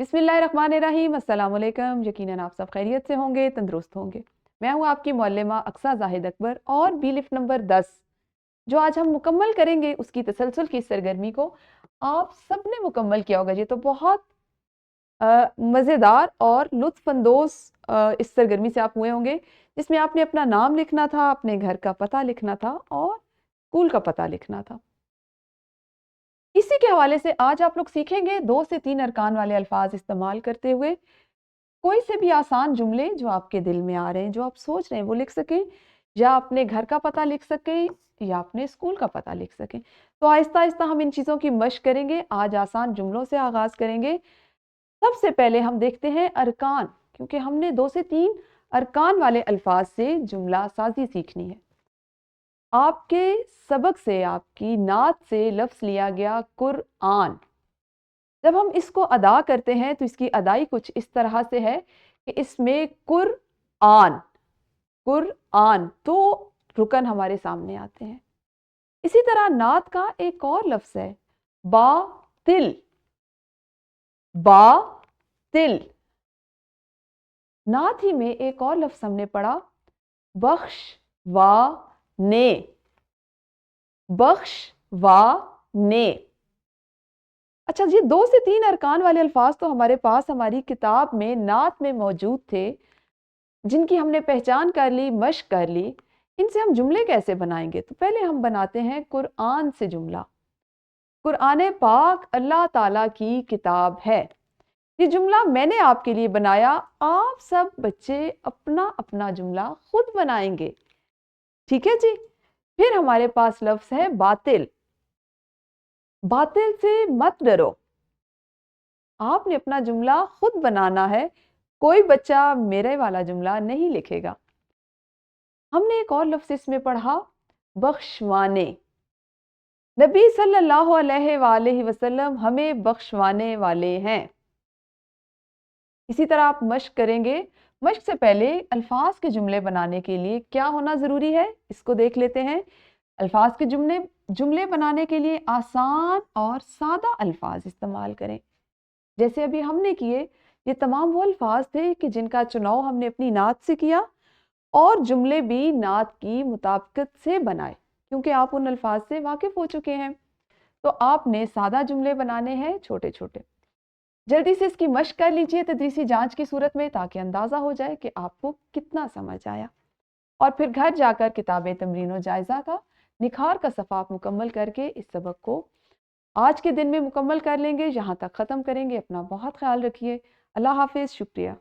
बिस्मिल्लाहिर्रहमानिर्रहीम। अस्सलाम वालेकुम। यकीनन आप सब खैरियत से होंगे, तंदुरुस्त होंगे। मैं हूँ आपकी मौल्लिमा अक्सा जाहिद अकबर और बी लिफ्ट नंबर 10 जो आज हम मुकम्मल करेंगे उसकी तसलसल की सरगर्मी को आप सब ने मुकम्मल किया होगा। ये तो बहुत मज़ेदार और लुत्फ़अंदोज़ इस सरगर्मी से आप हुए होंगे जिसमें आपने अपना नाम लिखना था, अपने घर का पता लिखना था और स्कूल का पता लिखना था। इसी के हवाले से आज आप लोग सीखेंगे 2 से 3 अरकान वाले अल्फाज इस्तेमाल करते हुए कोई से भी आसान जुमले जो आपके दिल में आ रहे हैं, जो आप सोच रहे हैं वो लिख सकें, या अपने घर का पता लिख सकें या अपने स्कूल का पता लिख सकें। तो आहिस्ता आहिस्ता हम इन चीज़ों की मशक करेंगे। आज आसान जुमलों से आगाज़ करेंगे। सबसे पहले हम देखते हैं अरकान, क्योंकि हमने 2 से 3 अरकान वाले अल्फाज से जुमला साजी सीखनी है। आपके सबक से, आपकी नात से लफ्ज़ लिया गया कुरआन। जब हम इसको अदा करते हैं तो इसकी अदाई कुछ इस तरह से है कि इसमें कुरआन कुरआन तो रुकन हमारे सामने आते हैं। इसी तरह नात का एक और लफ्ज़ है बातिल। बातिल। नात ही में एक और लफ्ज़ हमने पढ़ा बख्शवाने। बख्शवाने। अच्छा, ये 2 से 3 अरकान वाले अल्फाज तो हमारे पास हमारी किताब में नात में मौजूद थे, जिनकी हमने पहचान कर ली, मशक कर ली। इनसे हम जुमले कैसे बनाएंगे? तो पहले हम बनाते हैं कुरआन से जुमला। कुरआन पाक अल्लाह ताला की किताब है। ये जुमला मैंने आपके लिए बनाया, आप सब बच्चे अपना अपना जुमला खुद बनाएंगे। ठीक है जी। फिर हमारे पास लफ्ज़ है बातिल। बातिल से मत डरो, आपने अपना जुमला खुद बनाना है, कोई बच्चा मेरे वाला जुमला नहीं लिखेगा। हमने एक और लफ्ज़ इसमें पढ़ा बख्शवाने। नबी सल्लल्लाहु अलैहि वसल्लम हमें बख्शवाने वाले हैं। इसी तरह आप मशक करेंगे। मशक से पहले अल्फाज के जुमले बनाने के लिए क्या होना ज़रूरी है, इसको देख लेते हैं। अल्फाज के जुमले बनाने के लिए आसान और सादा अल्फाज इस्तेमाल करें, जैसे अभी हमने किए। ये तमाम वो अल्फाज थे कि जिनका चुनाव हमने अपनी नात से किया और जुमले भी नात की मुताबिकत से बनाए, क्योंकि आप उन अल्फाज से वाकिफ हो चुके हैं। तो आपने सादा जुमले बनाने हैं, छोटे छोटे। जल्दी से इसकी मशक कर लीजिए तदरीसी जांच की सूरत में, ताकि अंदाज़ा हो जाए कि आपको कितना समझ आया। और फिर घर जाकर किताब तमरीन और जायज़ा का निखार का सफ़ा आप मुकम्मल करके इस सबक को आज के दिन में मुकम्मल कर लेंगे। यहाँ तक ख़त्म करेंगे। अपना बहुत ख्याल रखिए। अल्लाह हाफिज़। शुक्रिया।